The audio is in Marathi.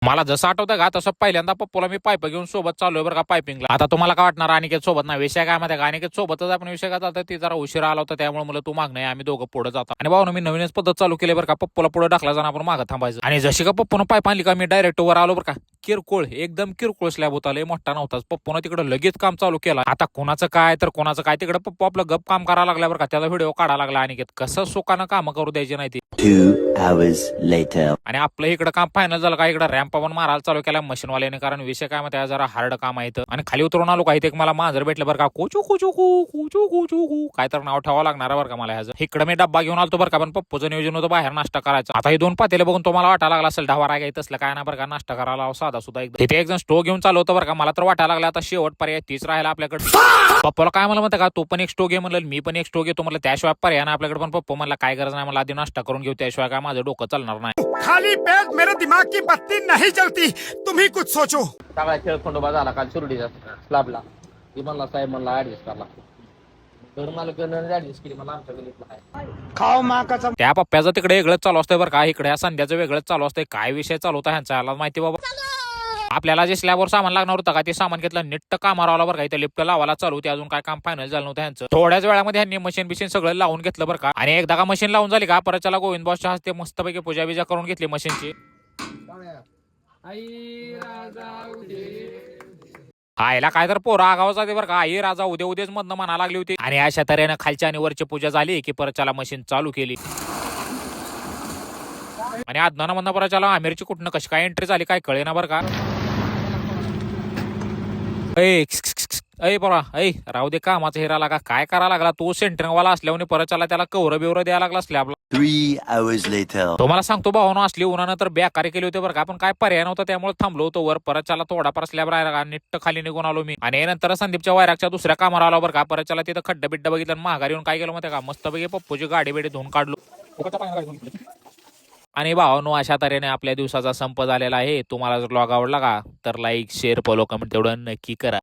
मला जसं आठवतं का तसं पहिल्यांदा पप्पूला मी पाईप घेऊन सोबत चाललोय बरं का पायपिंगला. आता तुम्हाला काय वाटणार अनिकेत सोबत नाही, विषय काय माहिती का, अनिकेत सोबतच आपण विषय काय जातं, ती जरा उशिरा आला होता त्यामुळे मला तू माग नाही, आम्ही दोघं पुढे जातो. आणि भाऊ मी नवीनच पद्धत चालू केली बरं का, पप्पूला पुढे टाकला जाणार आपण मागं थांबायचं. आणि जशी का पप्पूनं पाईप आणली का मी डायरेक्ट वर आलो बरं का. किरकोळ एकदम किरकोळ स्लॅब होता, लय मोठा नव्हताच. पप्पूनं तिकडे लगेच काम चालू केलं. आता कोणाचं काय तर कोणाचं काय, तिकडे पप्पू आपलं गप काम करायला लागल्या बरं का. त्याचा व्हिडिओ काढायला लागला अनिकेत, कसं सुखानं काम करू द्यायची नाही ती. 2 hours later. आणि आपलं इकडं काम फायनल झालं का, इकडं रॅम्प पण मारायला चालू केला मशीनवाल्याने, कारण विषय काय माहिती जरा हार्ड काम आहे इथं. आणि खाली उतरून आलो का, इथे एक मला मांजर भेटलं बरं का, कुचू कुचू कू कुचू कुचू कू, काय तर नाव ठेवावं लागणार बरं का मला ह्याचं. इकडे मी डब्बा घेऊन आलतो बरं का, पण पप्पूचं नियोजन होतं बाहेर नाश्ता करायचं. आता हे दोन पातेले बघून तुम्हाला वाटायला लागला असेल ढावा राग तसलं काय ना बरं का, नाश्ता करायला साधा सुद्धा एकदम. तिथे एक जण स्टोव घेऊन चालू होतं बरं का, मला तर वाटायला लागला आता शेवट पर्याय तीच राहिला आपल्याकडे. पप्पाला काय म्हणलं म्हणतं का, तू पण एक स्टोव घे म्हणलं, मी पण एक स्टोव घेतो म्हणलं, त्याशिवाय पर्याय ना आपल्याकडे. पण पप्पा म्हणला काय गरज नाही, मला आधी नाश्ता करून घेऊ, त्याशिवाय काय माझं डोकं चालणार नाही. खाली पेट मेरे दिमाग की बत्ती नहीं जलती, तुम ही कुछ सोचो. सगळा खेळ खंडोबा झाला काल सुरडीचा स्लॅबला. ती म्हणला साहेब म्हणला ऍडजस्ट करायला लागतो. घर मालकानं ऍडजस्ट केली, मला आमच्या गलीतला आहे. खाओ माँ कसम. त्या पप्प्याचं तिकडे वेगळंच चालू असतंय बरं का, इकडे या संध्याचं वेगळंच चालू असतंय. काय विषय चालू होता ह्यांचा याला माहिती बाबा. आपल्याला जे स्लॅबवर सामान लागणार होतं का, ते सामान घेतलं, नीट कामावर आला बरं का. इथे लिफ्ट लावायला चालू होती, अजून काय काम फायनल झालं नव्हतं ह्यांचं. थोड्याच वेळामध्ये ह्यांनी मशीन बिशीन सगळं लावून घेतलं बरं का. आणि एकदा का मशीन लावून झाली का, परत त्याला गोविंद बॉसच्या हस्ते मस्तपैकी पूजा बिजा करून घेतली मशीनची. आईला काय तर पोरा आगाव जाते बरं का, आई राजा उद्या उद्याच मधनं म्हणा लागली होती. आणि अशा तऱ्हेनं खालच्या आणि वरची पूजा झाली की परत त्याला मशीन चालू केली. आणि आदनाना म्हणणं परत त्याला आमिरची कुठनं कशी काय एंट्री झाली काय कळे ना बरं का. ऐ बरा ऐ राहू दे, कामाचा हिरा लागा, काय करा लागला तू सेंटरिंगवाला असल्याने परत त्याला कवर बिवर द्यायला लागला स्लॅबला. 3 hours later. तुम्हाला सांगतो भावानं, असली उन्हानं तर बेकारी केली होती बरं का, पण काय पर्याय नव्हता त्यामुळे थांबलो होतो वर. परत त्याला थोडाफार स्लॅब राहिला, नीट खाली निघून आलो मी. आणि नंतर संदीपच्या वायराच्या दुसऱ्या कामाला आलो बरं का. परत त्याला तिथं खड्डा बिड्डा बघितलं, महागारी येऊन काय केलं माहिती का, मस्तपैकी पप्पूची गाडी बिडी धुवून काढलो. आणि भावानो, अशा तऱ्हेने आपल्या दिवसाचा संप झालेला आहे. तुम्हाला जर ब्लॉग आवडला का तर लाईक शेअर फॉलो कमेंट तेवढं नक्की करा.